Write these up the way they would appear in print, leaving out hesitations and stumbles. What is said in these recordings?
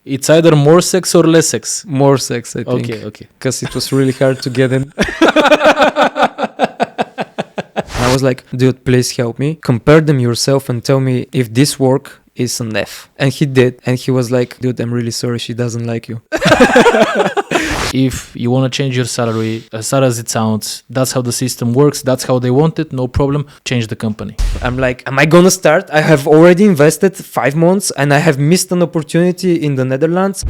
It's either more sex or less sex. More sex, I think. Okay. Because it was really hard to get in. I was like, dude, please help me. Compare them yourself and tell me if this work is an F. And he did. And he was like, dude, I'm really sorry. She doesn't like you. If you want to change your salary, as sad as it sounds, that's how the system works. That's how they want it. No problem. Change the company. I'm like, am I gonna start? I have already invested 5 months and I have missed an opportunity in the Netherlands.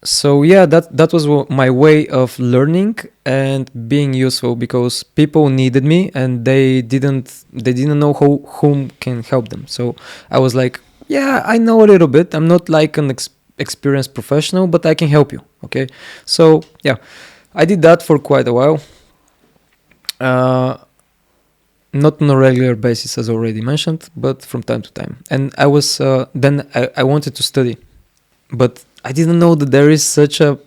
So yeah, that was my way of learning and being useful, because people needed me and they didn't know whom can help them. So I was like, yeah, I know a little bit. I'm not like an experienced professional, but I can help you. Okay, so yeah, I did that for quite a while. Not on a regular basis, as already mentioned, but from time to time. And I was then I wanted to study, but I didn't know that there is such a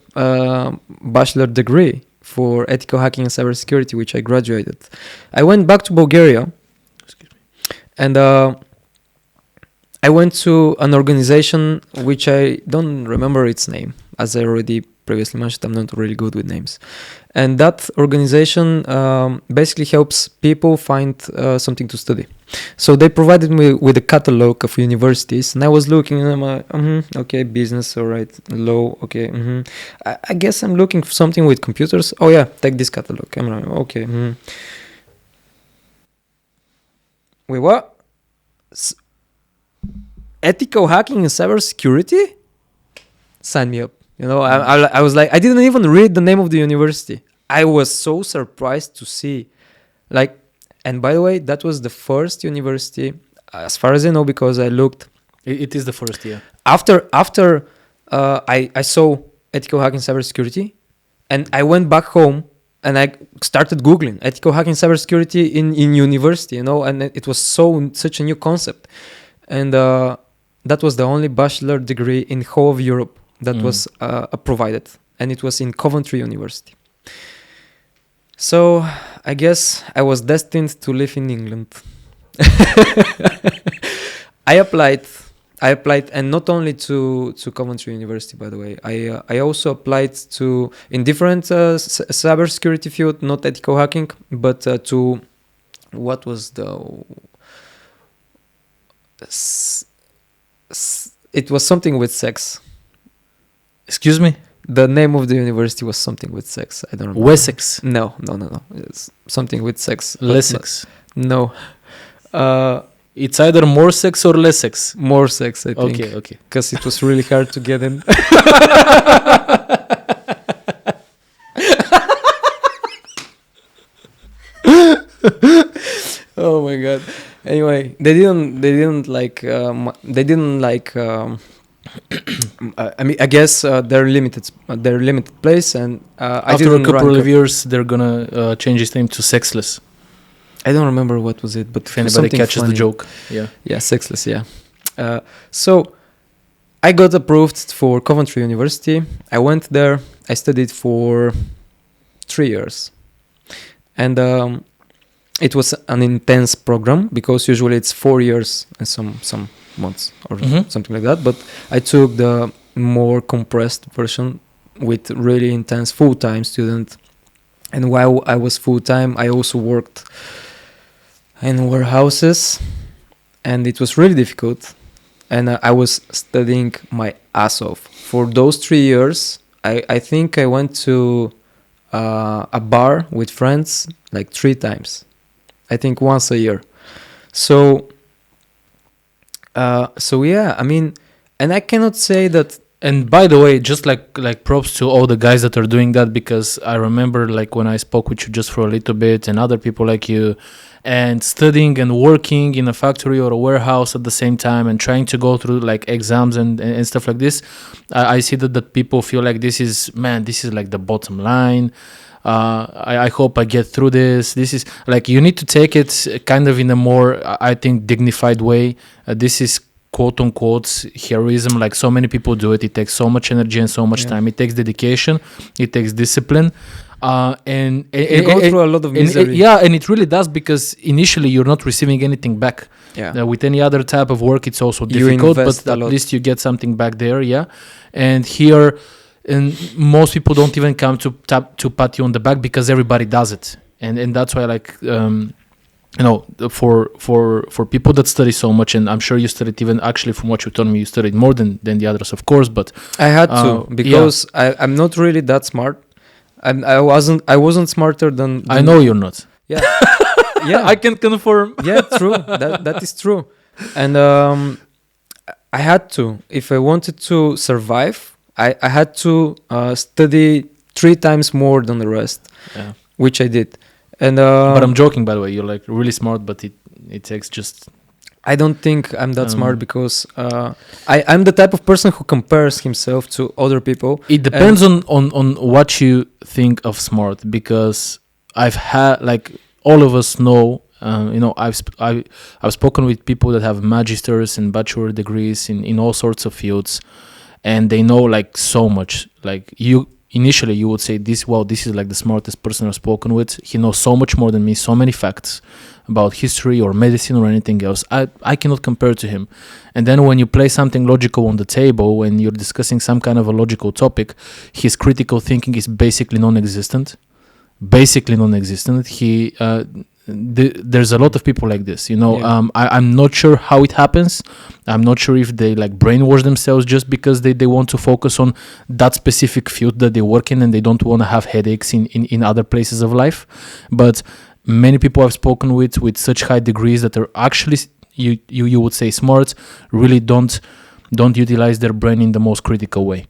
bachelor degree for ethical hacking and cybersecurity, which I graduated. I went back to Bulgaria, and I went to an organization which I don't remember its name. As I already previously mentioned, I'm not really good with names. And that organization basically helps people find something to study. So they provided me with a catalog of universities, and I was looking, and I'm like, okay, business, all right, law, okay. I guess I'm looking for something with computers. Oh yeah, take this catalog. I'm like, okay. Wait, what? Ethical hacking and cybersecurity? Sign me up. You know, I was like, I didn't even read the name of the university. I was so surprised to see, like, and by the way, that was the first university, as far as I know, because I looked. It is the first, yeah. After I saw ethical hacking cybersecurity, and I went back home and I started Googling ethical hacking cybersecurity in university, you know, and it was such a new concept. And that was the only bachelor degree in whole of Europe that was provided, and it was in Coventry University. So I guess I was destined to live in England. I applied, and not only to Coventry University, by the way. I also applied to in different cybersecurity field, not ethical hacking, but to what was it was something with sex. Excuse me? The name of the university was something with sex. I don't remember. Wessex? No. It's something with sex. Less sex? No. It's either more sex or less sex? More sex, I think. Okay. Because it was really hard to get in. Oh my god. Anyway, they didn't like. I mean, I guess they're limited place, and after a couple of years, they're gonna change its name to Sexless. I don't remember what was it, but if anybody catches the joke, yeah, Sexless, yeah. So I got approved for Coventry University. I went there. I studied for 3 years, and it was an intense program, because usually it's 4 years and some months or something like that. But I took the more compressed version with really intense full-time student. And while I was full-time, I also worked in warehouses, and it was really difficult. And I was studying my ass off. For those 3 years, I think I went to a bar with friends like 3 times. I think once a year. So yeah, I mean, and I cannot say that. And by the way, just like props to all the guys that are doing that, because I remember like when I spoke with you just for a little bit, and other people like you, and studying and working in a factory or a warehouse at the same time, and trying to go through like exams and stuff like this. I see that people feel like this is like the bottom line. I hope I get through this. This is like, you need to take it kind of in a more, I think, dignified way. This is quote unquote heroism, like so many people do it. It takes so much energy and so much time. It takes dedication. It takes discipline. You go through a lot of misery. And it really does, because initially you're not receiving anything back. Yeah. With any other type of work, it's also You difficult, invest but a at lot. least you get something back there. Yeah, and here, and most people don't even come to pat you on the back, because everybody does it, and that's why, like, for people that study so much, and I'm sure you studied, even actually from what you told me, you studied more than the others, of course, but I had to, because I'm not really that smart. I wasn't smarter than I know you're not. Yeah. Yeah, I can confirm. Yeah, true. That is true. And I had to, if I wanted to survive, I had to study 3 times more than the rest, which I did. And but I'm joking, by the way. You're like really smart, but it takes just. I don't think I'm that smart, because I'm the type of person who compares himself to other people. It depends on what you think of smart, because I've had, like, all of us know, I've spoken with people that have magisters and bachelor degrees in all sorts of fields, and they know, like, so much. Like, initially you would say, this is like the smartest person I've spoken with. He knows so much more than me, so many facts about history or medicine or anything else. I cannot compare to him. And then when you play something logical on the table, when you're discussing some kind of a logical topic, his critical thinking is basically non-existent. He there's a lot of people like this, I'm not sure how it happens. I'm not sure if they, like, brainwash themselves just because they want to focus on that specific field that they work in, and they don't want to have headaches in other places of life. But many people I've spoken with such high degrees that are actually, you would say, smart, really don't utilize their brain in the most critical way.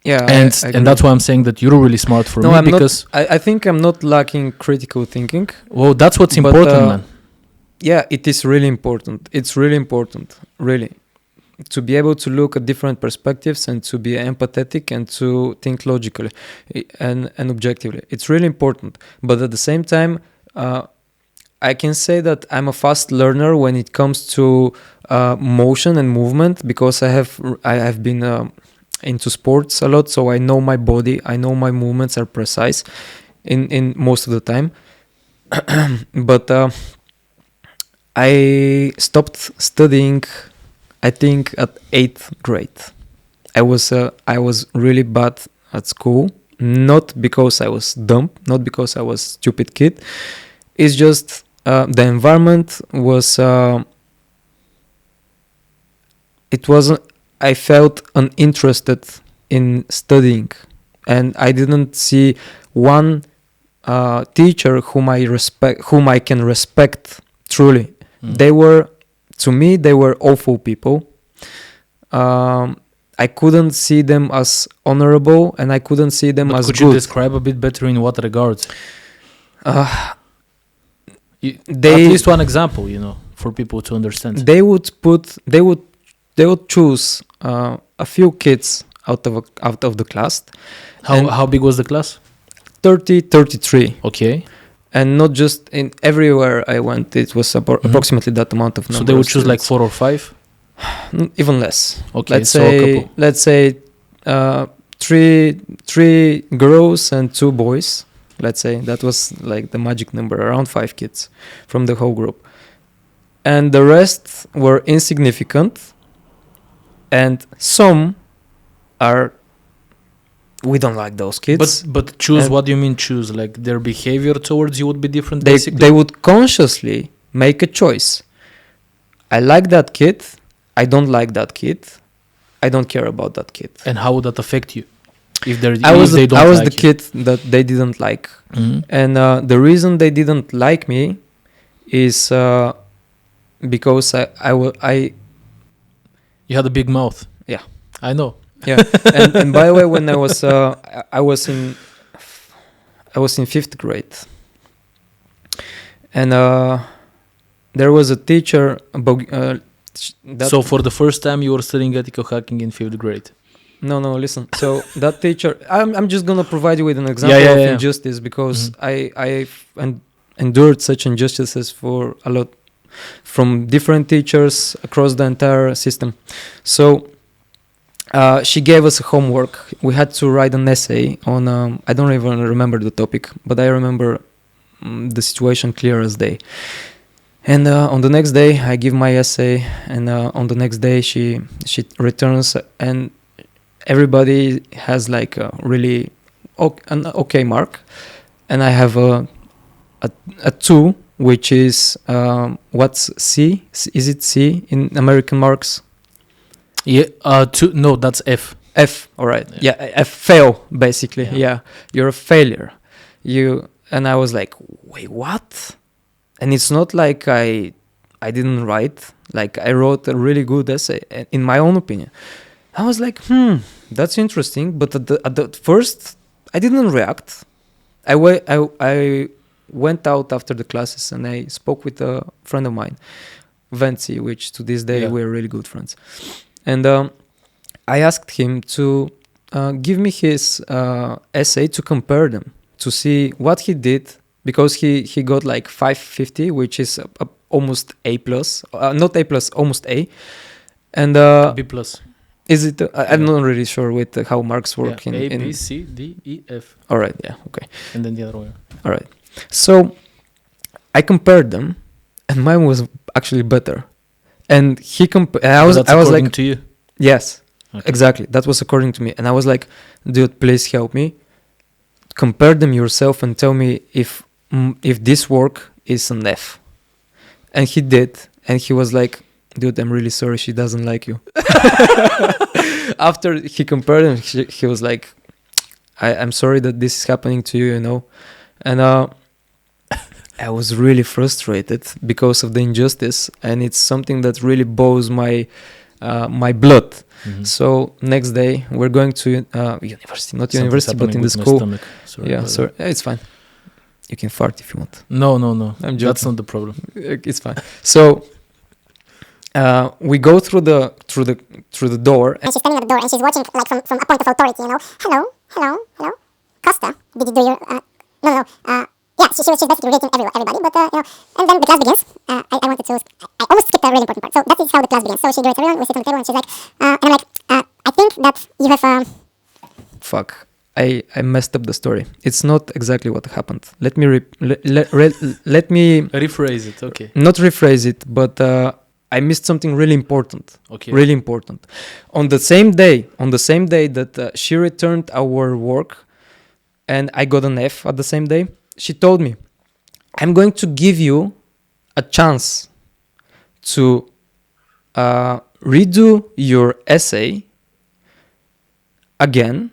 Yeah, and that's why I'm saying that you're really smart for me, I'm because not, I think I'm not lacking critical thinking. Well, that's what's important, man. Yeah, it is really important. It's really important, really, to be able to look at different perspectives and to be empathetic and to think logically and objectively. It's really important. But at the same time, I can say that I'm a fast learner when it comes to motion and movement, because I have been into sports a lot, so I know my body, I know my movements are precise in most of the time. But I stopped studying, I think, at 8th grade. I was really bad at school, not because I was dumb, not because I was stupid kid. It's just the environment was I felt uninterested in studying, and I didn't see one teacher whom I can respect truly. They were awful people. I couldn't see them as honorable, and I couldn't see them as good. Could you describe a bit better in what regards? At least one example, for people to understand. They would choose a few kids out of the class. How big was the class? 33. Okay. And not just in everywhere I went, it was approximately that amount of number. So they would choose like 4 or 5? Even less. Okay, let's say 3 girls and 2 boys. Let's say that was like the magic number, around 5 kids from the whole group. And the rest were insignificant. And some we don't like those kids. But choose, what do you mean choose? Like their behavior towards you would be different, basically? They would consciously make a choice. I like that kid. I don't like that kid. I don't care about that kid. And how would that affect you? I was the kid that they didn't like. Mm-hmm. And the reason they didn't like me is because I you had a big mouth. Yeah, I know. Yeah, and by the way, when I was in 5th grade, and there was a teacher. So for the first time, you were studying ethical hacking in 5th grade. No, listen. So that teacher, I'm just gonna provide you with an example of injustice, because I endured such injustices for a lot from different teachers across the entire system. So she gave us a homework. We had to write an essay on. I don't even remember the topic, but I remember the situation clear as day. And on the next day, I give my essay, and on the next day, she returns, and everybody has like a really an okay mark, and I have a 2, which is what's C? Is it C in American marks? Yeah. No, that's F. F. All right. Yeah. F. Fail. Basically. Yeah. You're a failure. And I was like, wait, what? And it's not like I didn't write. Like I wrote a really good essay, in my own opinion. I was like, that's interesting. But at the first, I didn't react. I went out after the classes and I spoke with a friend of mine, Venci, which to this day we're really good friends. And I asked him to give me his essay to compare them, to see what he did, because he got like 550, which is almost A plus, not A plus, almost A. And B plus. Is it? I'm not really sure with how marks work. A, B, C, D, E, F. All right. Yeah. Okay. And then the other way. All right. So I compared them, and mine was actually better. And he I was like, to you. Yes, okay. Exactly. That was according to me, and I was like, dude, please help me. Compare them yourself and tell me if this work is an F. And he did, and he was like, dude, I'm really sorry, she doesn't like you. After he compared them, he was like, I'm sorry that this is happening to you, you know. And I was really frustrated because of the injustice, and it's something that really boils my blood. Mm-hmm. So next day we're going to university, not university, but in the school. Sorry, it's fine. You can fart if you want. No. I'm joking. That's not the problem. It's fine. So we go through the door, and she's standing at the door and she's watching like from a point of authority, you know. Hello, Costa, did you do your no. Yeah, she's basically rating everybody, but you know, and then the class begins. I almost skipped a really important part. So that is how the class begins. So she greets everyone, we sit on the table, and she's like, and I'm like, I think that you have Fuck. I messed up the story. It's not exactly what happened. Let me let me rephrase it. Okay. Not rephrase it, but I missed something really important. Okay. Really important. On the same day that she returned our work, and I got an F at the same day, she told me, I'm going to give you a chance to redo your essay again.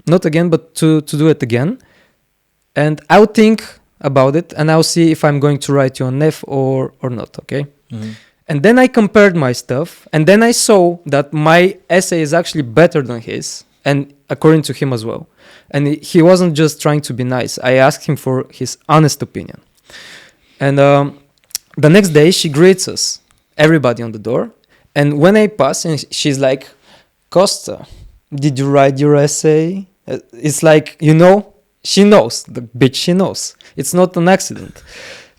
Not again, but to do it again. And I'll think about it, and I'll see if I'm going to write you an F or not, okay? Mm-hmm. And then I compared my stuff, and then I saw that my essay is actually better than his, and according to him as well. And he wasn't just trying to be nice. I asked him for his honest opinion. And the next day, she greets us, everybody on the door. And when I pass, and she's like, Costa, did you write your essay? It's like, you know, she knows. The bitch, she knows. It's not an accident.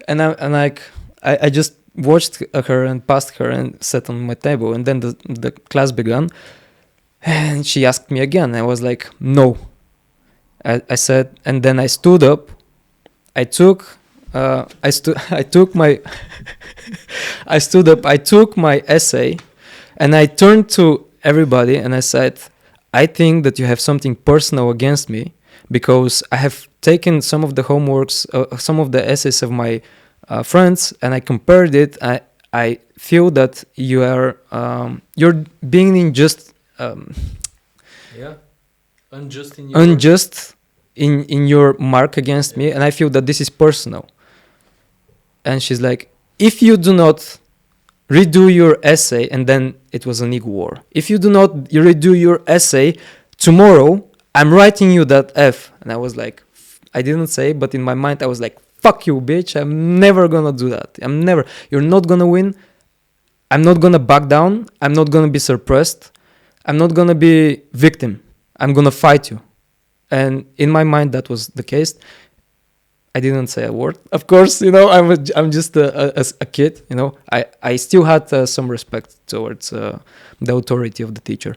And I just watched her and passed her and sat on my table. And then the class began. And she asked me again. I was like, no. I said, and then I stood up. I took my essay, and I turned to everybody and I said, I think that you have something personal against me because I have taken some of the homeworks, some of the essays of my friends, and I compared it. I feel that you're being unjust. Unjust in your mark against me, and I feel that this is personal. And she's like, if you do not redo your essay, and then it was an ego war. If you do not redo your essay tomorrow, I'm writing you that F. And I was like, I didn't say, but in my mind I was like, fuck you, bitch. I'm never gonna do that. You're not gonna win. I'm not gonna back down. I'm not gonna be suppressed. I'm not gonna be victim. I'm gonna fight you. And in my mind, that was the case. I didn't say a word. Of course, you know, I'm just a kid, you know. I still had some respect towards the authority of the teacher.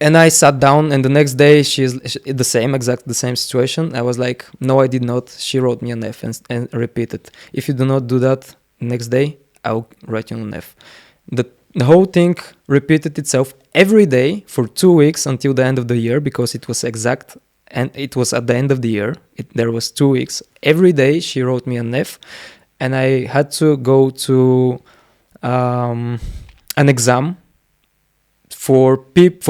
And I sat down, and the next day the same situation. I was like, no, I did not. She wrote me an F and repeated, if you do not do that next day, I'll write you an F. The whole thing repeated itself every day for 2 weeks until the end of the year, because it was exact, and it was at the end of the year. There was 2 weeks. Every day she wrote me an F, and I had to go to an exam for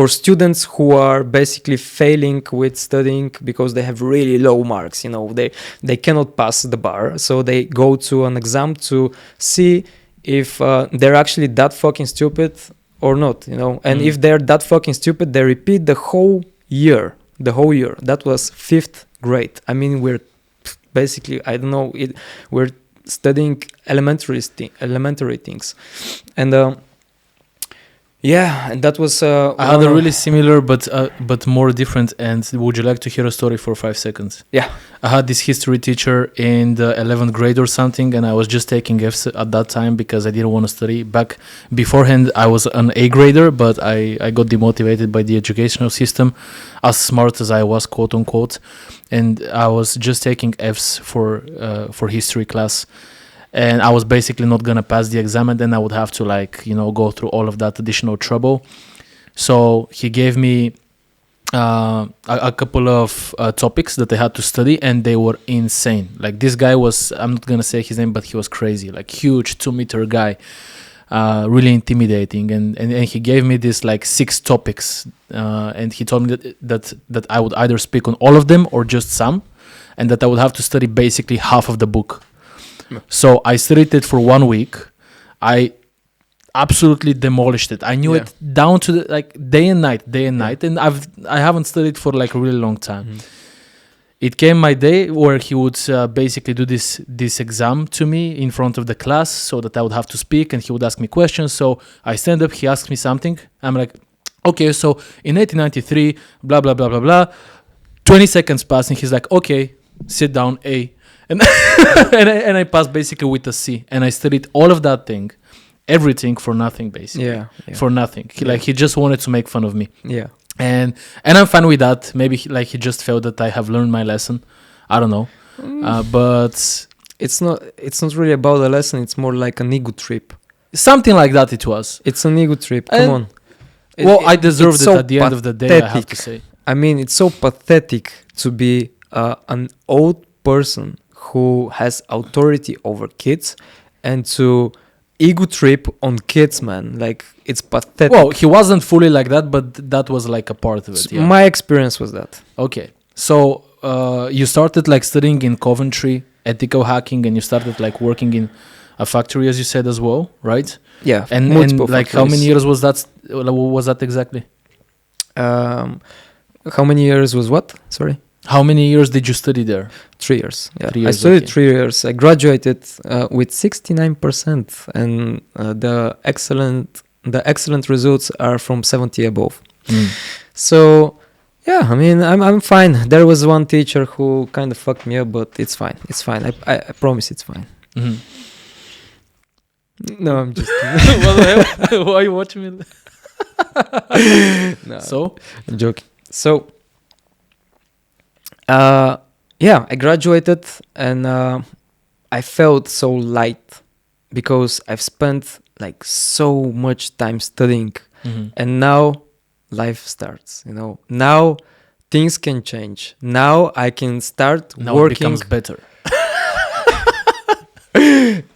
students who are basically failing with studying because they have really low marks. They cannot pass the bar, so they go to an exam to see if they're actually that fucking stupid or not. And if they're that fucking stupid, they repeat the whole year. That was 5th grade. I mean, we're basically, I don't know, we're studying elementary things. And and that was I had a really similar but more different. And would you like to hear a story for 5 seconds? Yeah. I had this history teacher in the 11th grade or something, and I was just taking Fs at that time because I didn't want to study. Back beforehand, I was an A grader, but I got demotivated by the educational system, as smart as I was, quote unquote, and I was just taking Fs for history class. And I was basically not going to pass the exam, and then I would have to go through all of that additional trouble. So he gave me a couple of topics that I had to study, and they were insane. Like, this guy was, I'm not going to say his name, but he was crazy, like huge 2-meter guy, really intimidating. And he gave me this 6 topics, and he told me that I would either speak on all of them or just some, and that I would have to study basically half of the book. So I studied it for 1 week. I absolutely demolished it. I knew it down to the day and night, and I haven't studied for a really long time. Mm-hmm. It came my day where he would basically do this exam to me in front of the class, so that I would have to speak, and he would ask me questions. So I stand up, he asks me something. I'm like, okay, so in 1893, blah blah blah blah blah. 20 seconds pass, and he's like, okay, sit down, A. And and I passed basically with a C, and I studied all of that thing, everything for nothing, basically. For nothing. He just wanted to make fun of me. Yeah. And I'm fine with that. Maybe he just felt that I have learned my lesson. I don't know. But it's not really about a lesson. It's more like an ego trip. Something like that it was. It's an ego trip. Come on. I deserved it at the end of the day, I have to say. I mean, it's so pathetic to be an old person who has authority over kids and to ego trip on kids, man. It's pathetic. Well, he wasn't fully like that, but that was a part of it. Yeah. My experience was that. Okay. So you started studying in Coventry, ethical hacking, and you started working in a factory, as you said as well, right? Yeah. And how many years was that? Was that exactly? How many years was what? Sorry. How many years did you study there? 3 years. Yeah. 3 years, I studied 3 years. I graduated with 69%, and the excellent results are from 70 above. So, yeah, I mean, I'm fine. There was one teacher who kind of fucked me up, but it's fine. It's fine. I promise it's fine. Mm-hmm. No, I'm just What the hell? Why are you watching me? No, So? I'm joking. So, I graduated, and I felt so light because I've spent so much time studying, and now life starts. Now things can change. Now I can start now working. It becomes better.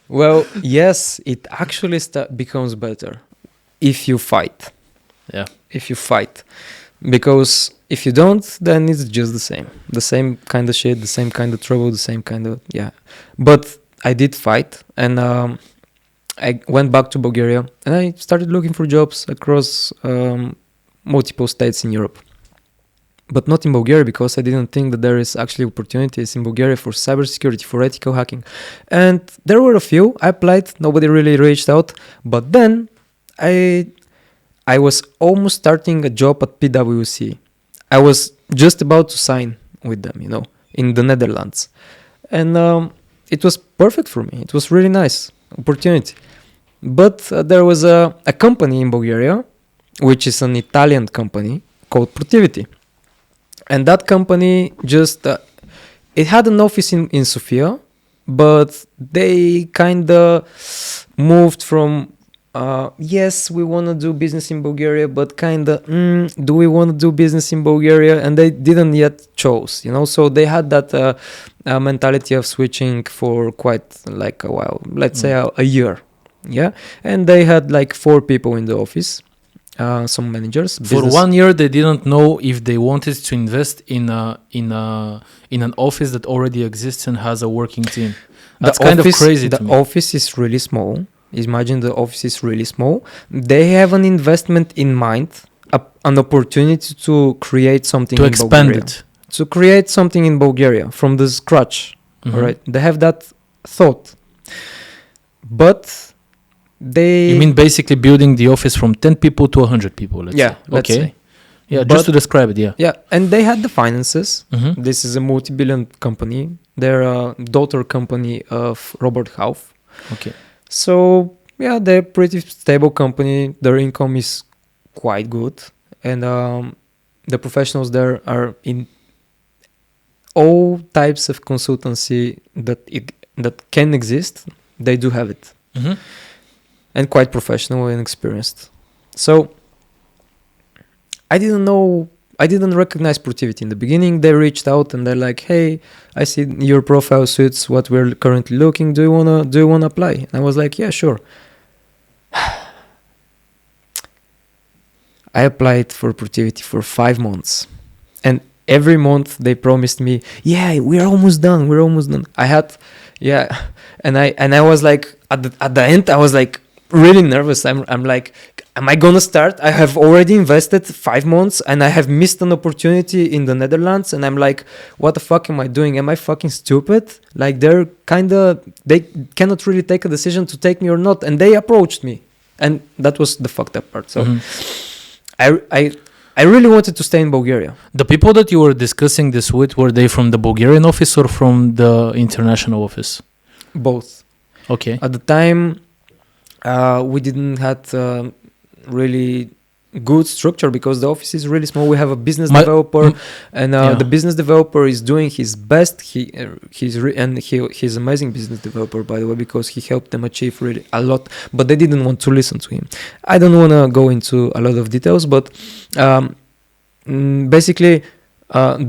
Well, yes, it actually becomes better if you fight. Yeah. If you fight. Because if you don't, then it's just the same kind of shit, the same kind of trouble, the same kind of, But I did fight, and I went back to Bulgaria, and I started looking for jobs across multiple states in Europe. But not in Bulgaria, because I didn't think that there is actually opportunities in Bulgaria for cybersecurity, for ethical hacking. And there were a few. I applied, nobody really reached out. But then I was almost starting a job at PwC. I was just about to sign with them, in the Netherlands. And it was perfect for me. It was really nice opportunity. But there was a company in Bulgaria, which is an Italian company called Protivity. And that company just, it had an office in Sofia, but they kind of moved from, yes, we want to do business in Bulgaria, but kind of, do we want to do business in Bulgaria? And they didn't yet chose, so they had that mentality of switching for quite like a while, let's say a year. Yeah. And they had like 4 people in the office. Some managers. For 1 year, they didn't know if they wanted to invest in an office that already exists and has a working team. That's kind of crazy to me. The office is really small. Imagine the office is really small. They have an investment in mind, an opportunity to create something to in expand Bulgaria. it. To create something in Bulgaria from the scratch. Mhm. All right. They have that thought. But they... You mean basically building the office from 10 people to 100 people, let's say. let's say. Yeah, But- just to describe it, yeah. Yeah, and they had the finances. Mhm. This is a multi-billion company. They're a daughter company of Robert Half. Okay. So, yeah, they're a pretty stable company. Their income is quite good. And the professionals there are in all types of consultancy that can exist. They do have it. Mhm. And quite professional and experienced. So I didn't recognize Protivity in the beginning. They reached out and they're like, "Hey, I see your profile suits what we're currently looking. Do you wanna apply?" And I was like, "Yeah, sure." I applied for Protivity for 5 months, and every month they promised me, "Yeah, we're almost done. I had, yeah, and I was like, at the end, I was like really nervous. I'm like, am I gonna start? I have already invested 5 months and I have missed an opportunity in the Netherlands, and I'm like, what the fuck am I doing? Am I fucking stupid? Like they cannot really take a decision to take me or not, and they approached me, and that was the fucked up part. So Mhm. I really wanted to stay in Bulgaria. The people that you were discussing this with, were they from the Bulgarian office or from the international office? Both. Okay. At the time, we didn't had really good structure because the office is really small. We have a business developer, and the business developer is doing his best. He's amazing business developer, by the way, because he helped them achieve really a lot. But they didn't want to listen to him. I don't want to go into a lot of details, but basically,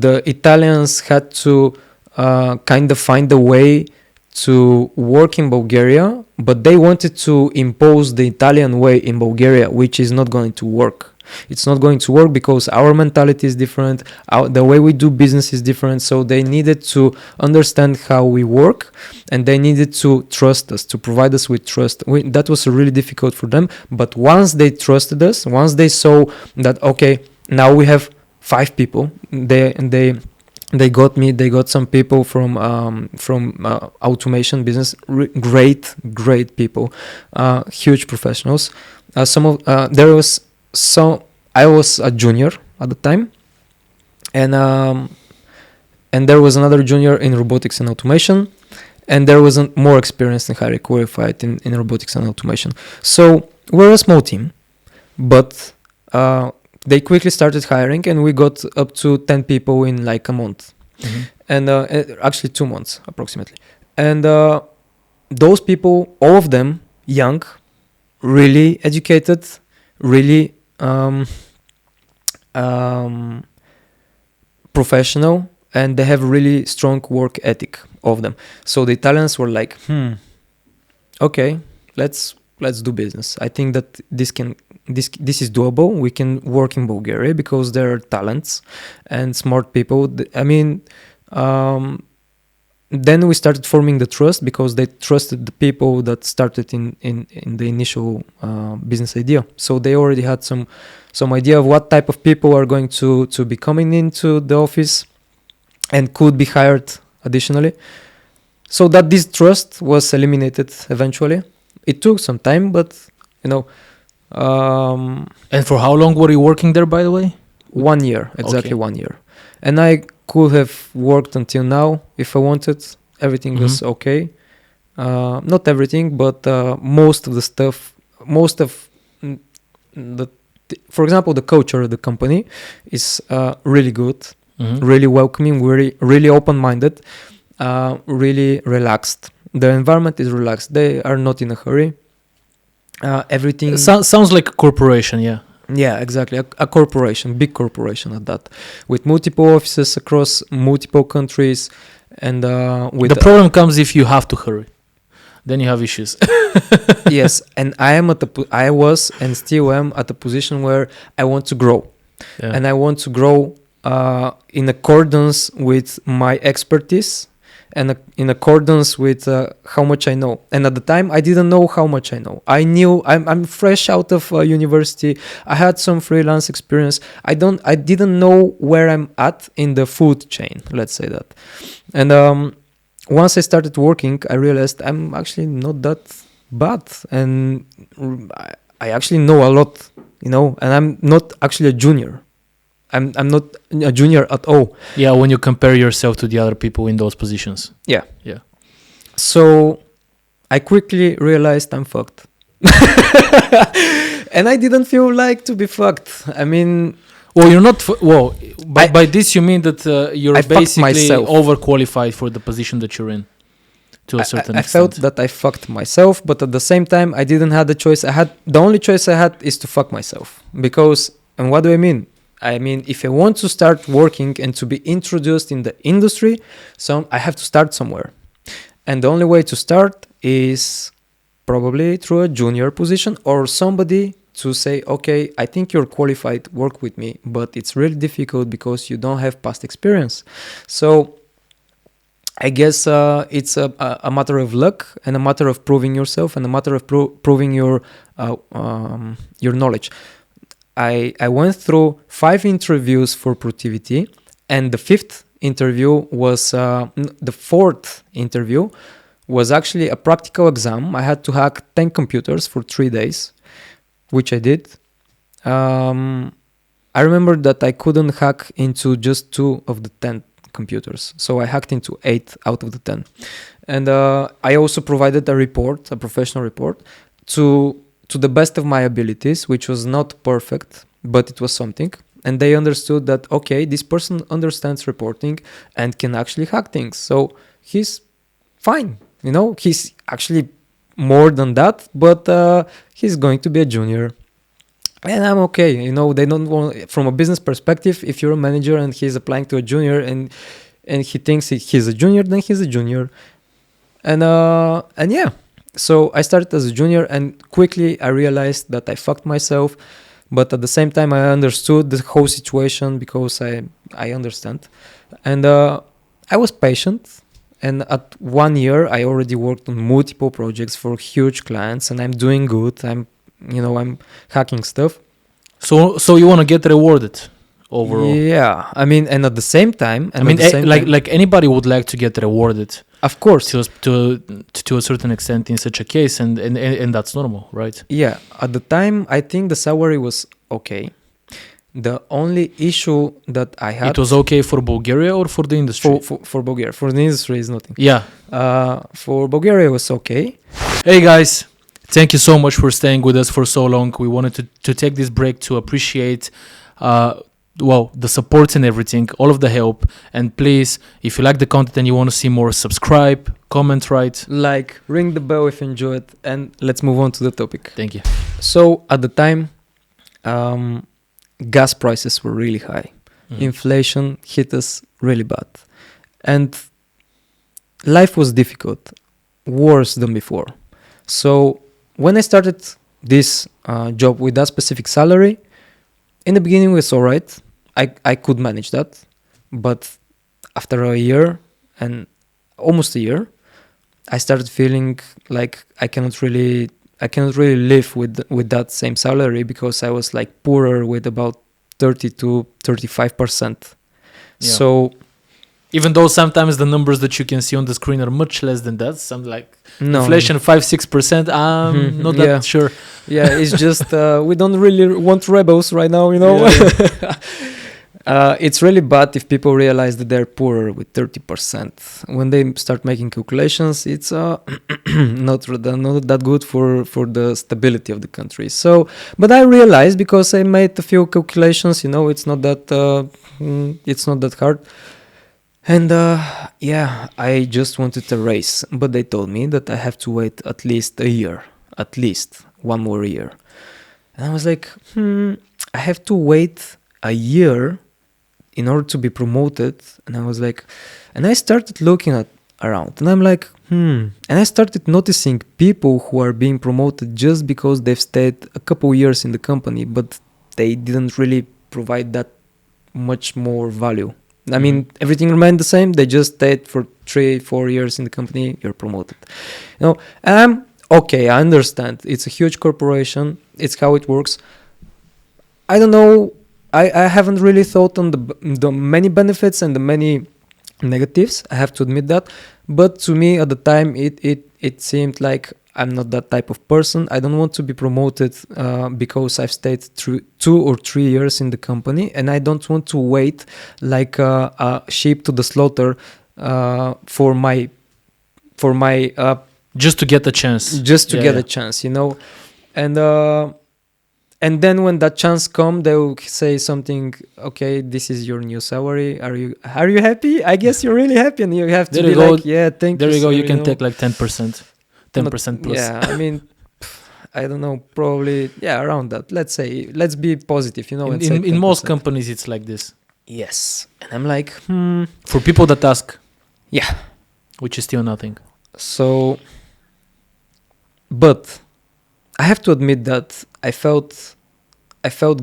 the Italians had to kind of find a way to work in Bulgaria, but they wanted to impose the Italian way in Bulgaria, which is not going to work. It's not going to work because our mentality is different, the way we do business is different, so they needed to understand how we work, and they needed to trust us, to provide us with trust. That was really difficult for them, but once they trusted us, once they saw that, okay, now we have 5 people, they got me. They got some people from automation business. Great people, huge professionals. I was a junior at the time, and there was another junior in robotics and automation, and there was more experienced and highly qualified in robotics and automation. So we're a small team, but they quickly started hiring, and we got up to 10 people in like a month. Mhm. And actually 2 months approximately. And those people, all of them young, really educated, really professional, and they have really strong work ethic of them. So the Italians were like, okay, let's do business. I think that this is doable. We can work in Bulgaria because there are talents and smart people. I mean, then we started forming the trust because they trusted the people that started in the initial business idea. So they already had some idea of what type of people are going to be coming into the office and could be hired additionally. So that this trust was eliminated eventually. It took some time, but And for how long were you working there, by the way? 1 year, exactly. Okay. 1 year. And I could have worked until now if I wanted. Everything was okay. Not everything, but most of the stuff, most of the for example, the culture of the company is really good, Mhm. really welcoming, really open-minded, really relaxed. The environment is relaxed. They are not in a hurry. Everything. Sounds like a corporation, yeah. Yeah, exactly. A corporation, big corporation at that, with multiple offices across multiple countries, and with The problem comes if you have to hurry. Then you have issues. yes. And I was and still am at a position where I want to grow, Yeah. and I want to grow in accordance with my expertise and in accordance with how much I know. And at the time, I didn't know how much I know. I knew I'm fresh out of university. I had some freelance experience. I didn't know where I'm at in the food chain. Let's say that. And once I started working, I realized I'm actually not that bad, and I actually know a lot, and I'm not actually a junior. I'm not a junior at all. Yeah, when you compare yourself to the other people in those positions. Yeah. Yeah. So I quickly realized I'm fucked. And I didn't feel like to be fucked. I mean, Well, you're not. By this you mean that you're I fucked basically myself. overqualified for the position that you're in, to a certain I extent. felt that I fucked myself, but at the same time, I didn't have the choice. The only choice I had is to fuck myself. Because, and what do I mean? I mean, if I want to start working and to be introduced in the industry, so I have to start somewhere. And the only way to start is probably through a junior position or somebody to say, okay, I think you're qualified, work with me, but it's really difficult because you don't have past experience. So I guess it's a matter of luck and a matter of proving yourself and a matter of proving your knowledge. I went through 5 interviews for Protivity, and the 5th interview was the 4th interview was actually a practical exam. I had to hack 10 computers for 3 days, which I did. I remember that I couldn't hack into just 2 of the 10 computers, so I hacked into 8 out of the 10. And I also provided a report, a professional report, to the best of my abilities, which was not perfect, but it was something. And they understood that, okay, this person understands reporting and can actually hack things. So he's fine. He's actually more than that, but he's going to be a junior. And I'm okay. They don't want, from a business perspective, if you're a manager and he's applying to a junior and he thinks he's a junior, then he's a junior. And yeah. So I started as a junior, and quickly I realized that I fucked myself. But at the same time, I understood the whole situation because I understand. And I was patient. And at 1 year, I already worked on multiple projects for huge clients, and I'm doing good. I'm hacking stuff. So you want to get rewarded overall? Yeah, I mean, and at the same time, like anybody would like to get rewarded. Of course, to a certain extent in such a case, and that's normal, right? Yeah, at the time, I think the salary was okay. The only issue that I had... It was okay for Bulgaria or for the industry? For Bulgaria. For the industry is nothing. Yeah. For Bulgaria, it was okay. Hey, guys. Thank you so much for staying with us for so long. We wanted to take this break to appreciate the support and everything, all of the help. And please, if you like the content and you want to see more, subscribe, comment, right? Like, ring the bell if you enjoy it. And let's move on to the topic. Thank you. So, at the time, gas prices were really high. Inflation hit us really bad. And life was difficult, worse than before. So when I started this job with that specific salary, in the beginning it was all right. I could manage that. But after a year and almost a year, I started feeling like I cannot really live with that same salary, because I was like poorer with about 30 to 35%. Yeah. So even though sometimes the numbers that you can see on the screen are much less than that, some like inflation 5-6%, I'm not that sure. Yeah, it's just we don't really want rebels right now, Yeah. It's really bad if people realize that they're poorer with 30%. When they start making calculations, it's not that good for the stability of the country. So, but I realized, because I made a few calculations, it's not that hard. And I just wanted a raise, but they told me that I have to wait at least a year, at least one more year. And I was like, I have to wait a year in order to be promoted. And I was like, and I started looking around, and I'm like, and I started noticing people who are being promoted just because they've stayed a couple years in the company, but they didn't really provide that much more value. I mean, everything remained the same. They just stayed for 3-4 years in the company. You're promoted. Okay, I understand. It's a huge corporation. It's how it works. I don't know. I haven't really thought on the many benefits and the many negatives. I have to admit that. But to me, at the time, it seemed like I'm not that type of person. I don't want to be promoted because I've stayed through 2 or 3 years in the company, and I don't want to wait like a sheep to the slaughter for my just to get a chance. Just to get a chance, and then when that chance comes, they will say something. Okay, this is your new salary. Are you happy? I guess you're really happy, and you have to be like, yeah, thank you. There you go. You can take like 10%. 10% plus. Yeah, I mean, I don't know, probably, around that. Let's be positive, In most companies, it's like this. Yes. And I'm like, For people that ask. Yeah. Which is still nothing. So, but I have to admit that I felt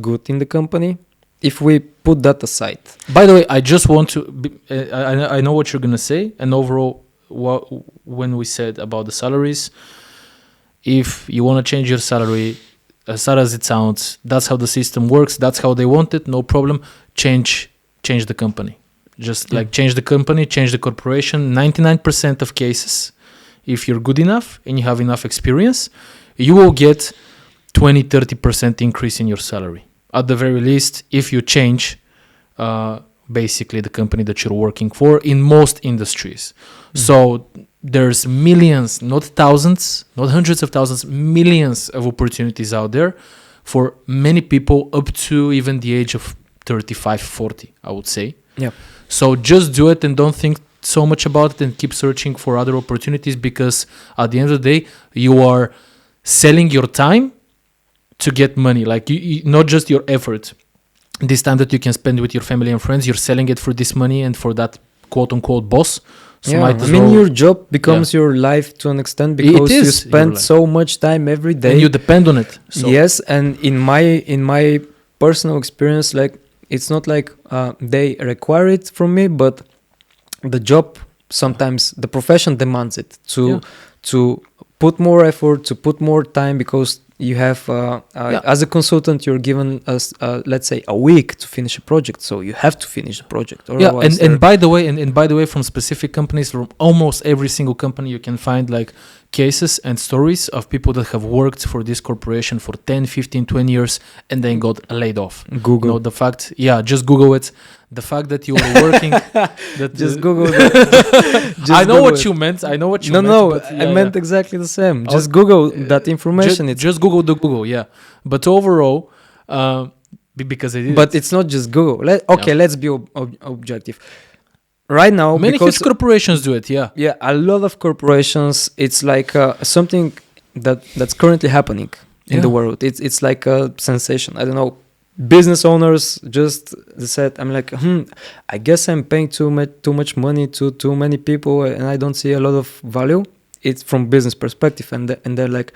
good in the company, if we put that aside. By the way, I just want to, I know what you're going to say, and overall, when we said about the salaries, if you want to change your salary, as sad as it sounds, that's how the system works, that's how they want it, no problem. Change the company. Just like change the company, change the corporation. 99% of cases, if you're good enough and you have enough experience, you will get 20-30% increase in your salary. At the very least, if you change basically the company that you're working for in most industries. So there's millions, not thousands, not hundreds of thousands, millions of opportunities out there for many people up to even the age of 35, 40, I would say. Yeah. So just do it and don't think so much about it and keep searching for other opportunities, because at the end of the day, you are selling your time to get money. Like you, not just your effort. This time that you can spend with your family and friends, you're selling it for this money and for that quote-unquote boss. So your job becomes your life to an extent, because you spend so much time every day. And you depend on it. So. Yes, and in my personal experience, like, it's not like they require it from me, but the job, sometimes the profession demands it to put more effort, to put more time, because you have, as a consultant, you're given, let's say, a week to finish a project, so you have to finish the project. And by the way, from specific companies, from almost every single company, you can find like cases and stories of people that have worked for this corporation for 10, 15, 20 years and then got laid off. Google. Just Google it. The fact that you were working, just Google it. I know what you meant. I meant exactly the same. Just Google that information. Just Google the Google, yeah. But overall, because it is. But it's not just Google. Let's be objective. Right now, many huge corporations do it, yeah. Yeah, a lot of corporations. It's like something that's currently happening in the world. It's like a sensation. I don't know. Business owners just said, I'm like, I guess I'm paying too much money to too many people, and I don't see a lot of value. It's from business perspective, and they're like,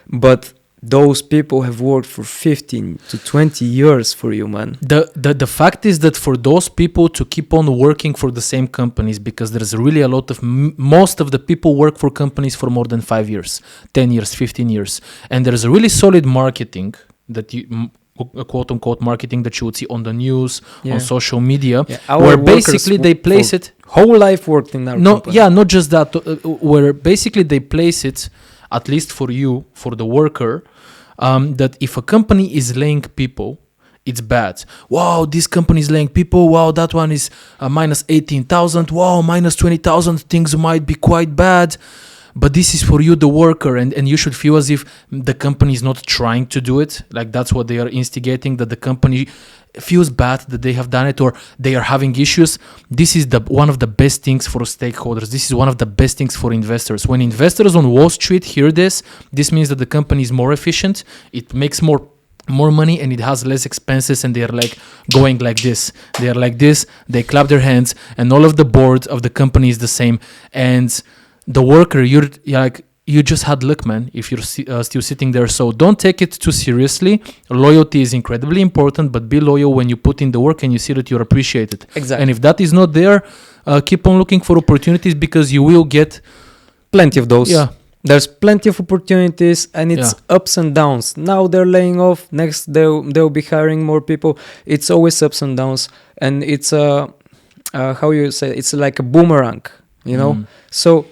but those people have worked for 15 to 20 years for you, man. The fact is that for those people to keep on working for the same companies, because there's really a lot of, most of the people work for companies for more than 5 years, 10 years, 15 years. And there's a really solid marketing that you, quote-unquote marketing that you would see on the news, on social media, where basically they place it... Whole life worked in our company. Yeah, not just that, where basically they place it, at least for you, for the worker, that if a company is laying people, it's bad. Wow, this company is laying people. Wow, that one is minus 18,000. Wow, minus 20,000. Things might be quite bad. But this is for you, the worker, and you should feel as if the company is not trying to do it. Like that's what they are instigating, that the company feels bad that they have done it or they are having issues. This is one of the best things for stakeholders. This is one of the best things for investors. When investors on Wall Street hear this means that the company is more efficient, it makes more money, and it has less expenses, and they are like going like this. They are like this, they clap their hands, and all of the board of the company is the same. And the worker, you just had luck, man, if you're still sitting there. So don't take it too seriously. Loyalty is incredibly important, but be loyal when you put in the work and you see that you're appreciated. Exactly. And if that is not there, keep on looking for opportunities, because you will get plenty of those. Yeah. There's plenty of opportunities, and it's ups and downs. Now they're laying off, next they'll be hiring more people. It's always ups and downs, and it's how you say, it's like a boomerang, you know. So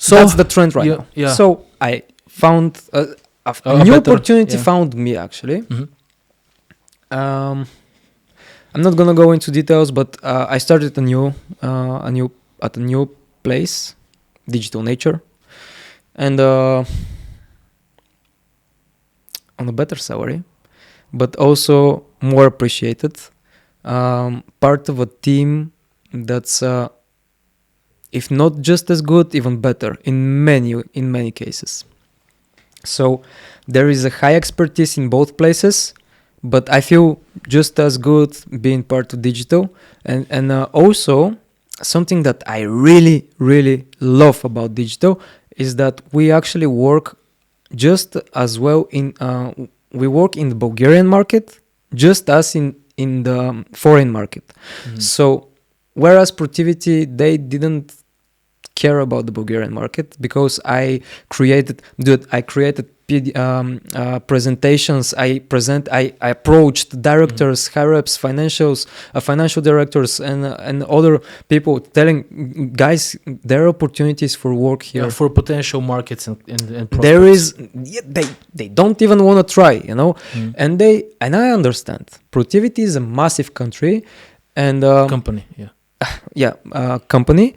that's the trend right now. Yeah. So I found a new opportunity found me, actually. I'm not gonna go into details, but I started a new place, Digital Nature, and on a better salary, but also more appreciated. Part of a team that's if not just as good, even better in many cases. So there is a high expertise in both places, but I feel just as good being part of digital. And also something that I really, really love about digital is that we actually work just as well we work in the Bulgarian market just as in the foreign market. So whereas Protivity, they didn't care about the Bulgarian market, because I created presentations. I approached directors, higher ups, financial directors, and other people, telling guys there are opportunities for work here, for potential markets and there is. They don't even want to try, you know. And I understand. Protivity is a massive country and company. Company.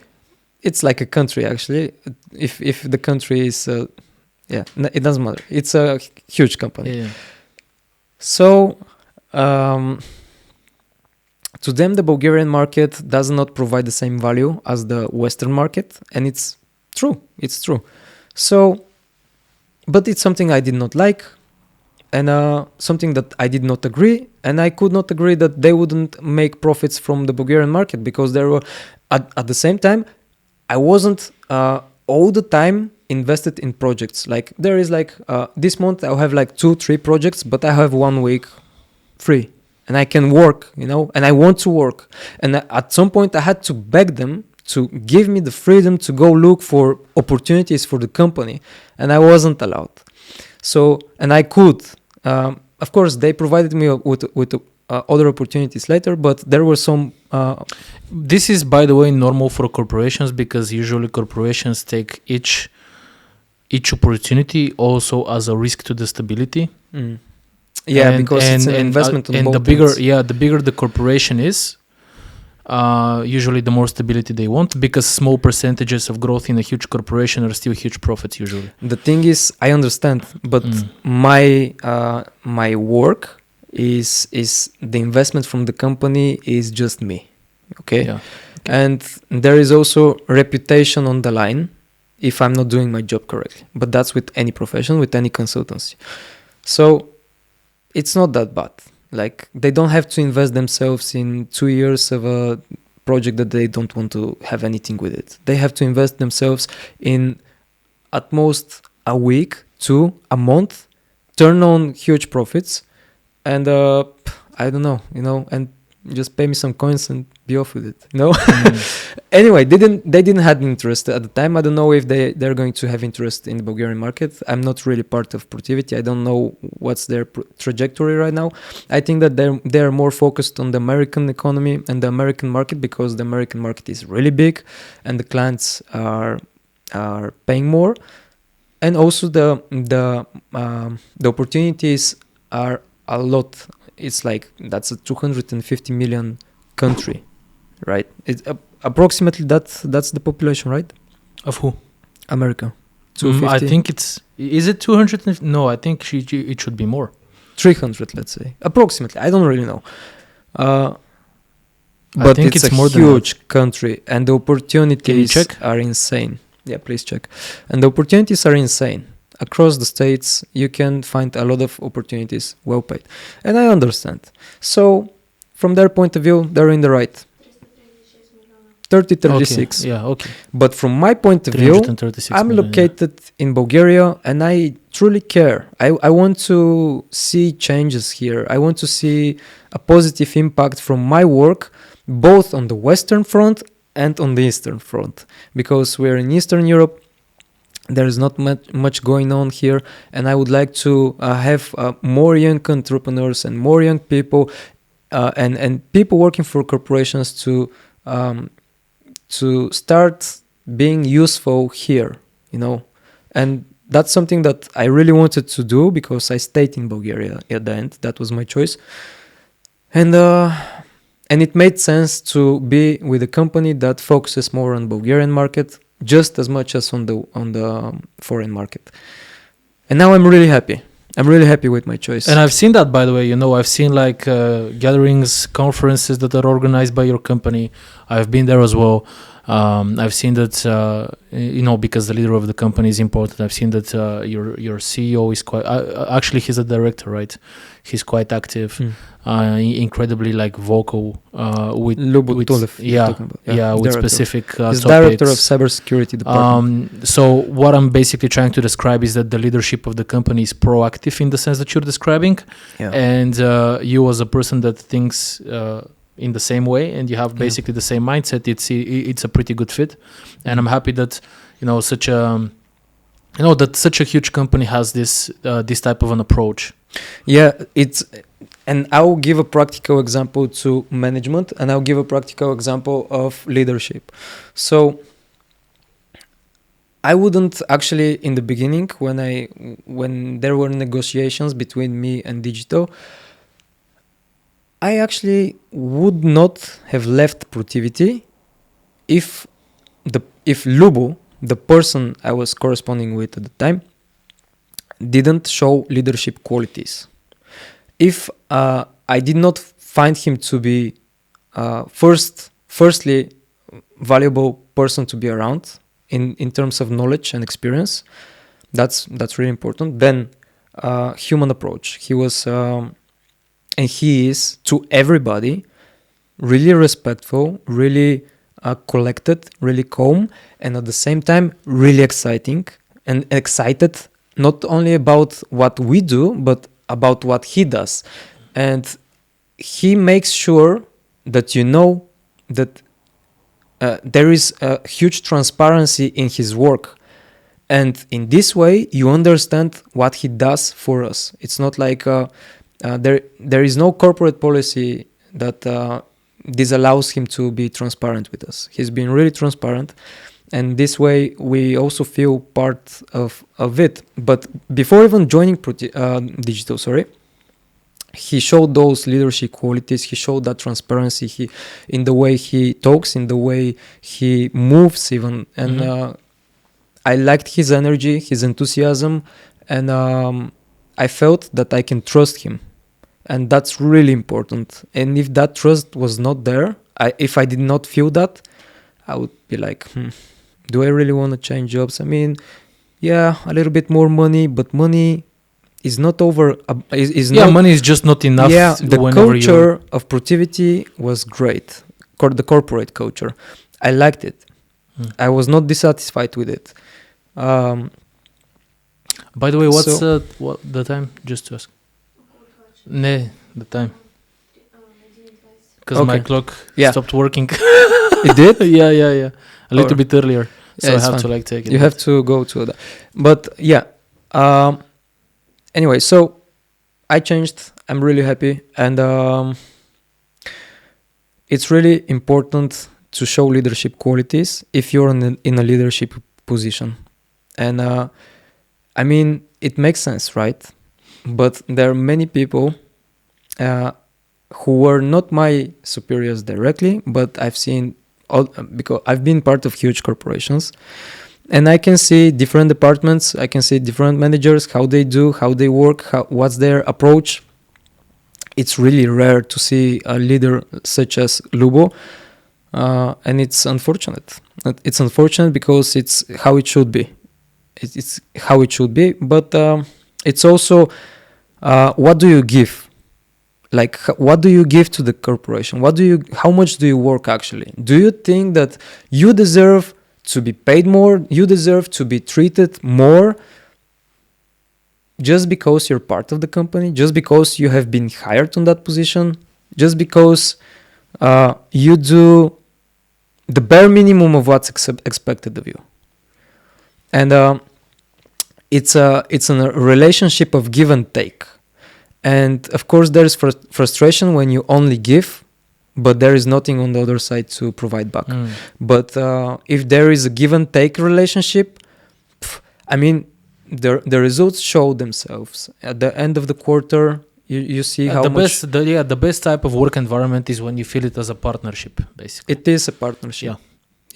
It's like a country, actually. If the country is, it doesn't matter. It's a huge company. Yeah. So, to them, the Bulgarian market does not provide the same value as the Western market, and it's true. It's true. So, but it's something I did not like, and something that I did not agree, and I could not agree that they wouldn't make profits from the Bulgarian market, because there were, at the same time, I wasn't all the time invested in projects. Like there is this month I'll have 2-3 projects, but I have 1 week free and I can work, you know, and I want to work. And at some point I had to beg them to give me the freedom to go look for opportunities for the company, and I wasn't allowed. So, and I could, of course, they provided me with other opportunities later, but there were some. This is, by the way, normal for corporations, because usually corporations take each opportunity also as a risk to the stability. Yeah, because it's an investment on both the bigger the corporation is, usually the more stability they want, because small percentages of growth in a huge corporation are still huge profits usually. The thing is, I understand, but my work is the investment from the company is just me. Okay? And there is also reputation on the line if I'm not doing my job correctly. But that's with any profession, with any consultancy. So it's not that bad. Like they don't have to invest themselves in 2 years of a project that they don't want to have anything with it. They have to invest themselves in at most a week to a month, turn on huge profits, and I don't know, you know, and just pay me some coins and be off with it, you know. Anyway, they didn't have interest at the time. I don't know if they're going to have interest in the Bulgarian market. I'm not really part of Protivity. I don't know what's their trajectory right now. I think that they're more focused on the American economy and the American market, because the American market is really big and the clients are paying more, and also the opportunities are a lot. It's like that's a 250 million country, right? It's approximately that's the population, right? Of who? America. I think it's... Is it 200? No, I think it should be more. 300, let's say, approximately. I don't really know. But think it's it's a more than that. huge country, and the opportunities check? are insane. Yeah, please check. And the opportunities are insane. Across the states, you can find a lot of opportunities, well paid. And I understand. So, from their point of view, they're in the right. 36. Okay. Yeah, okay. But from my point of view, 336 I'm million, located in Bulgaria and I truly care. I want to see changes here. I want to see a positive impact from my work, both on the Western front and on the Eastern front. Because we're in Eastern Europe, there is not much going on here. And I would like to have more young entrepreneurs and more young people and people working for corporations to start being useful here, you know. And that's something that I really wanted to do because I stayed in Bulgaria at the end. That was my choice. And it made sense to be with a company that focuses more on Bulgarian market just as much as on the foreign market. And now I'm really happy. I'm really happy with my choice. And I've seen that, by the way. You know, I've seen like gatherings, conferences that are organized by your company. I've been there as well. I've seen that, you know, because the leader of the company is important. I've seen that your CEO is quite... actually, he's a director, right? He's quite active, incredibly like vocal with... Lubot Tulev, with director. specific He's topics. director of cybersecurity department. So what I'm basically trying to describe is that the leadership of the company is proactive in the sense that you're describing, and you as a person that thinks in the same way, and you have basically the same mindset. It's a pretty good fit, and I'm happy that such a huge company has this type of an approach. Yeah, and I'll give a practical example to management, and I'll give a practical example of leadership. So I wouldn't actually, in the beginning, when there were negotiations between me and Digital, I actually would not have left Protivity if Lubu, the person I was corresponding with at the time, didn't show leadership qualities. If I did not find him to be firstly valuable person to be around in terms of knowledge and experience, that's really important. Then human approach. He was and he is to everybody really respectful, really collected, really calm, and at the same time really exciting and excited not only about what we do but about what he does. And he makes sure that that there is a huge transparency in his work, and in this way you understand what he does for us. It's not like there is no corporate policy that disallows him to be transparent with us. He's been really transparent, and this way we also feel part of it. But before even joining Digital, he showed those leadership qualities. He showed that transparency in the way he talks, in the way he moves even. And I liked his energy, his enthusiasm, and I felt that I can trust him. And that's really important. And if that trust was not there, if I did not feel that, I would be like, do I really want to change jobs? I mean, yeah, a little bit more money, but money is not over. Money is just not enough. Yeah, the culture of Protivity was great. The corporate culture, I liked it. I was not dissatisfied with it. By the way, what's the time? Just to ask. No, the time. Because my clock stopped working. It did? Yeah. A little bit earlier. So I have to take it. You have to go to that. But yeah. Anyway, so I changed. I'm really happy. And it's really important to show leadership qualities if you're in a leadership position. And I mean, it makes sense, right? But there are many people uh, who were not my superiors directly, but I've seen all, because I've been part of huge corporations, and I can see different departments. I can see different managers, how they do, how they work, what's their approach. It's really rare to see a leader such as Lubo, and it's unfortunate. It's unfortunate because it's how it should be. It's how it should be, but it's also what do you give? Like, what do you give to the corporation? How much do you work actually? Do you think that you deserve to be paid more? You deserve to be treated more just because you're part of the company? Just because you have been hired on that position? Just because you do the bare minimum of what's expected of you? And it's a relationship of give and take. And of course, there's frustration when you only give, but there is nothing on the other side to provide back. But if there is a give and take relationship, I mean, the results show themselves. At the end of the quarter, you see how much... The best type of work environment is when you feel it as a partnership, basically. It is a partnership.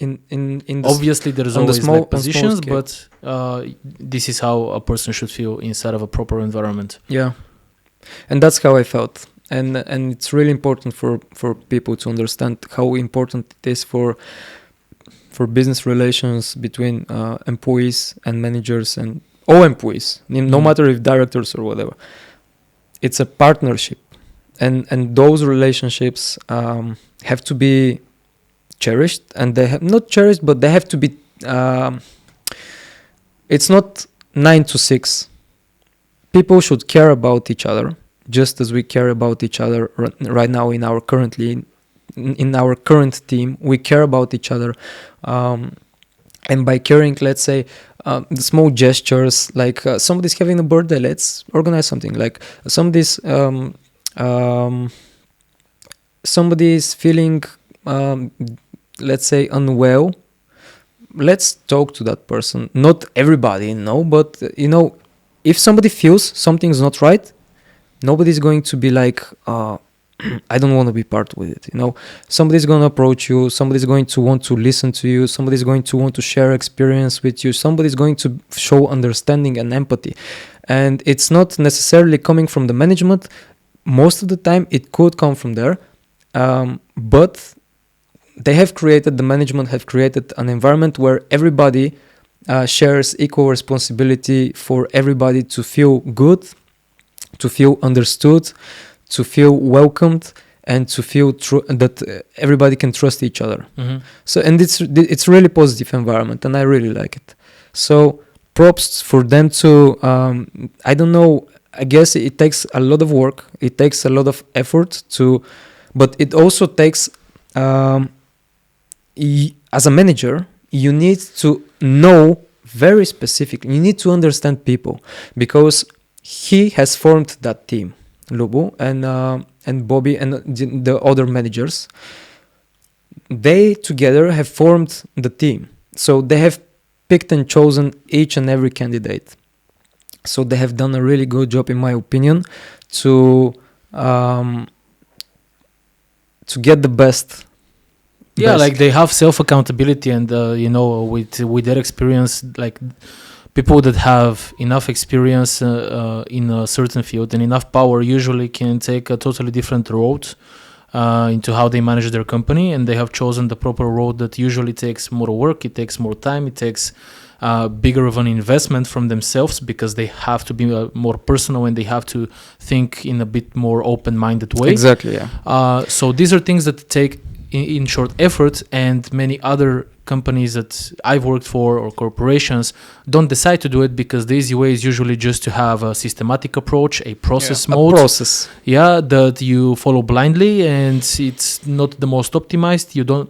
Yeah. In Obviously, there's always like positions, but this is how a person should feel inside of a proper environment. Yeah. And that's how I felt, and it's really important for people to understand how important it is for business relations between employees and managers and all employees, no matter if directors or whatever. It's a partnership, and those relationships have to be cherished, and they have not cherished, but they have to be. It's not 9 to 6. People should care about each other just as we care about each other right now in our current team. We care about each other, and by caring, let's say, the small gestures, like somebody's having a birthday, let's organize something. Like somebody's feeling, let's say, unwell. Let's talk to that person. Not everybody, but if somebody feels something's not right, nobody's going to be like, I don't want to be part with it. Somebody's going to approach you. Somebody's going to want to listen to you. Somebody's going to want to share experience with you. Somebody's going to show understanding and empathy. And it's not necessarily coming from the management. Most of the time, it could come from there. But the management have created an environment where everybody shares equal responsibility for everybody to feel good, to feel understood, to feel welcomed, and to feel that everybody can trust each other. Mm-hmm. So, and it's really positive environment, and I really like it. So props for them to, I don't know, I guess it takes a lot of work, it takes a lot of effort but it also takes, as a manager, you need to know very specifically, you need to understand people, because he has formed that team, Lubu and Bobby and the other managers. They together have formed the team. So they have picked and chosen each and every candidate. So they have done a really good job, in my opinion, to get the best. Yeah, like they have self-accountability, and with their experience, like people that have enough experience in a certain field and enough power usually can take a totally different road into how they manage their company, and they have chosen the proper road that usually takes more work, it takes more time, it takes bigger of an investment from themselves, because they have to be more personal and they have to think in a bit more open-minded way. Exactly, yeah. So these are things that take in short effort, and many other companies that I've worked for or corporations don't decide to do it, because the easy way is usually just to have a systematic approach, a process mode. A process. Yeah, that you follow blindly, and it's not the most optimized. You don't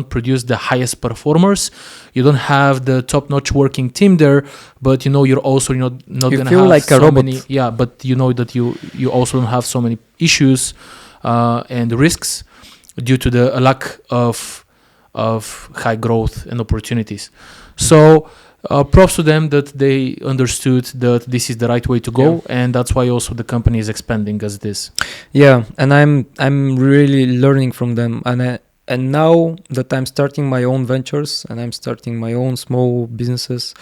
produce the highest performers. You don't have the top-notch working team there, but you're also not you gonna feel have like so a robot. many. Yeah, but you know that you also don't have so many issues and risks due to the lack of high growth and opportunities. So props to them that they understood that this is the right way to go, and that's why also the company is expanding as it is. Yeah, and I'm really learning from them, and now that I'm starting my own ventures and I'm starting my own small businesses,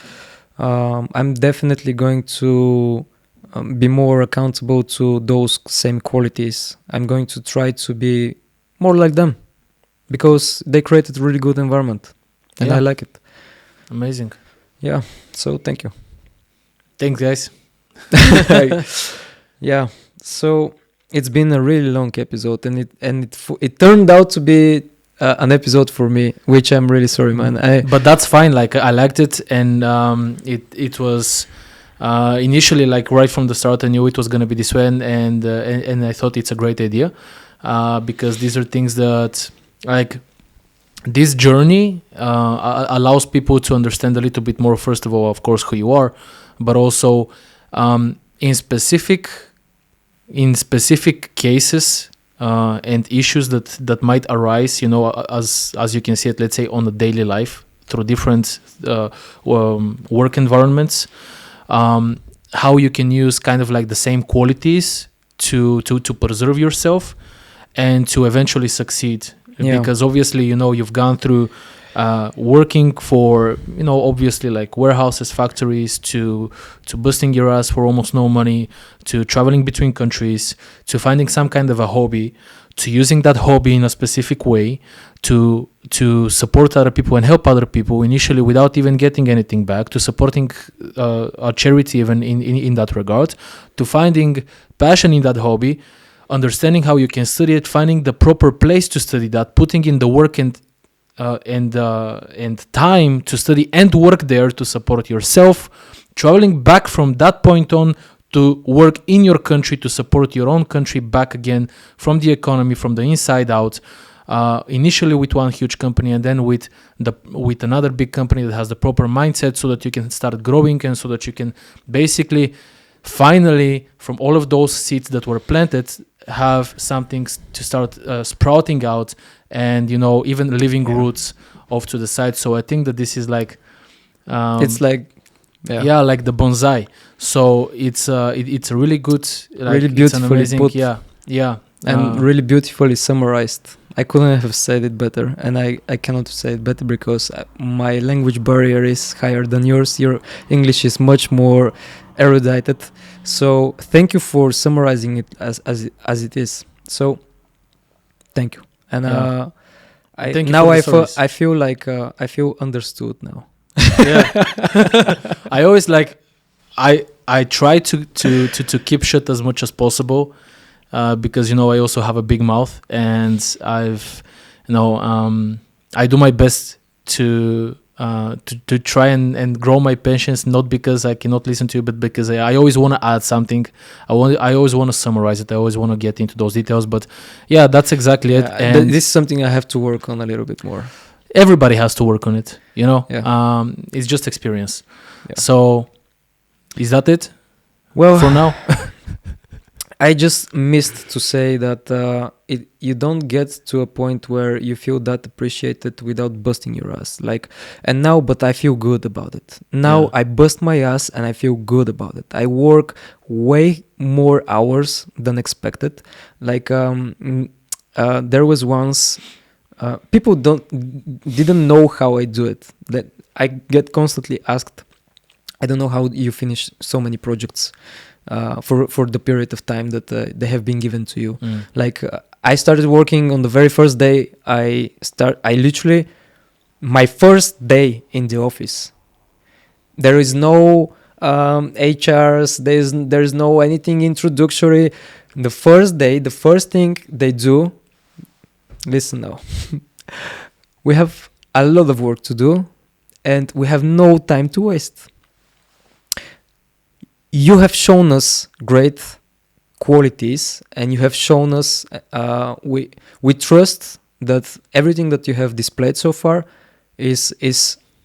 I'm definitely going to be more accountable to those same qualities. I'm going to try to be more like them because they created a really good environment, and I like it. Amazing. Yeah, so thank you. Thanks, guys. Yeah, so it's been a really long episode, and it turned out to be an episode for me, which I'm really sorry, man. But that's fine. Like I liked it, and it was initially like right from the start I knew it was gonna be this way, and I thought it's a great idea because these are things that like. This journey allows people to understand a little bit more, first of all, of course, who you are, but also in specific cases and issues that might arise, you know, as you can see it, let's say, on a daily life through different work environments, how you can use kind of like the same qualities to preserve yourself and to eventually succeed. Yeah. Because obviously, you know, you've gone through working for, you know, obviously like warehouses, factories, to busting your ass for almost no money, to traveling between countries, to finding some kind of a hobby, to using that hobby in a specific way, to support other people and help other people initially without even getting anything back, to supporting a charity even in that regard, to finding passion in that hobby, understanding how you can study it, finding the proper place to study that, putting in the work and time to study and work there to support yourself, traveling back from that point on to work in your country to support your own country back again from the economy, from the inside out, initially with one huge company and then with another big company that has the proper mindset so that you can start growing and so that you can basically finally from all of those seeds that were planted have something to start sprouting out and, you know, even leaving roots off to the side. So I think that this is like it's like like the bonsai. So it's a really good, like, really beautifully put, and really beautifully summarized. I couldn't have said it better, and I cannot say it better because my language barrier is higher than yours. Your English is much more erudited. So thank you for summarizing it as it is. So thank you. And thank you now I feel like I feel understood now. Yeah. I always like I try to keep shut as much as possible because, you know, I also have a big mouth and I've, you know, I do my best to try and grow my patience, not because I cannot listen to you, but because I always want to add something. I always want to summarize it. I always want to get into those details. But yeah, that's exactly it. And this is something I have to work on a little bit more. Everybody has to work on it, you know. Yeah. It's just experience. Yeah. So is that it? Well, for now. I just missed to say that you don't get to a point where you feel that appreciated without busting your ass. But I feel good about it. Now I bust my ass and I feel good about it. I work way more hours than expected. There was once people didn't know how I do it. That I get constantly asked, I don't know how you finish so many projects. For the period of time that they have been given to you. I started working on the very first day. I literally my first day in the office. There is no HRs. There is no anything introductory. The first day, the first thing they do. Listen now, we have a lot of work to do, and we have no time to waste. You have shown us great qualities, and you have shown us we trust that everything that you have displayed so far is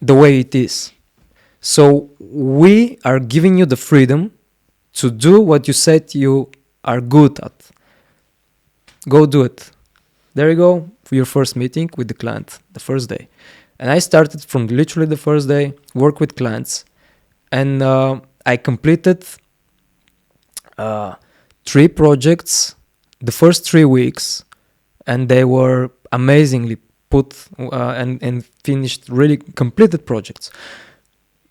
the way it is. So we are giving you the freedom to do what you said you are good at. Go do it. There you go for your first meeting with the client, the first day. And I started from literally the first day, work with clients. And I completed 3 projects the first 3 weeks. And they were amazingly put and finished, really completed projects.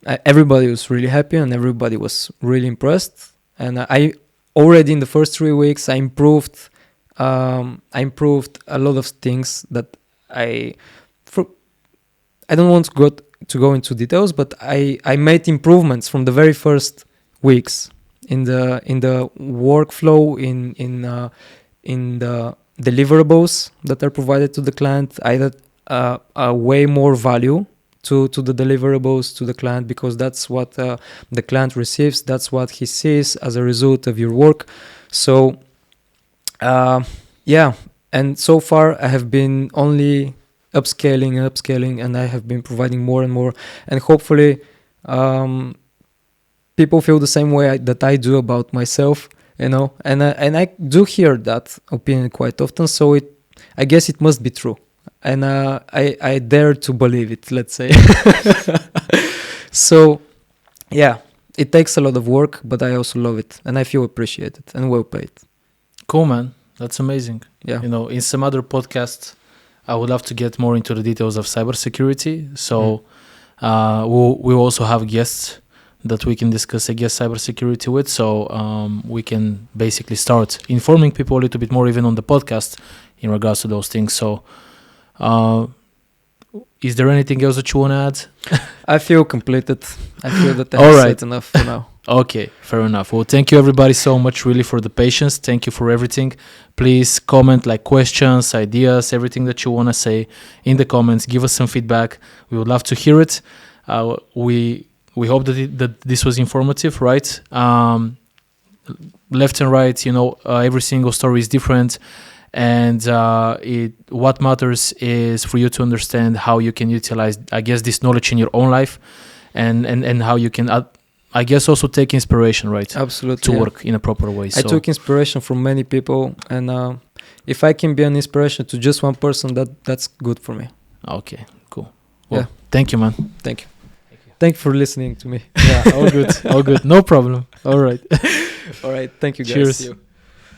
Everybody was really happy and everybody was really impressed. And I already in the first 3 weeks, I improved a lot of things that I don't want to go into details, but I made improvements from the very first weeks in the workflow, in the deliverables that are provided to the client. I added way more value to the deliverables to the client, because that's what the client receives. That's what he sees as a result of your work. So and so far I have been only upscaling, and I have been providing more and more, and hopefully people feel the same way that I do about myself, and I do hear that opinion quite often, so I guess it must be true, and I dare to believe it, let's say. So it takes a lot of work, but I also love it, and I feel appreciated and well paid. Cool, man. That's amazing. Yeah. In some other podcasts, I would love to get more into the details of cybersecurity. So we'll also have guests that we can discuss, I guess, cybersecurity with. So we can basically start informing people a little bit more, even on the podcast, in regards to those things. So is there anything else that you want to add? I feel completed. I feel that I All have right. said enough for now. Okay, fair enough. Well, thank you everybody so much really for the patience. Thank you for everything. Please comment, like, questions, ideas, everything that you want to say in the comments. Give us some feedback. We would love to hear it. We hope that this was informative, right? Left and right, every single story is different. And what matters is for you to understand how you can utilize, I guess, this knowledge in your own life, and how you can I guess also take inspiration, right? Absolutely. To work in a proper way. I took inspiration from many people, and if I can be an inspiration to just one person, that's good for me. Okay, cool. Well, thank you, man. Thank you. Thank you for listening to me. Yeah, all good. All good. No problem. All right. All right. Thank you, guys. Cheers. See you.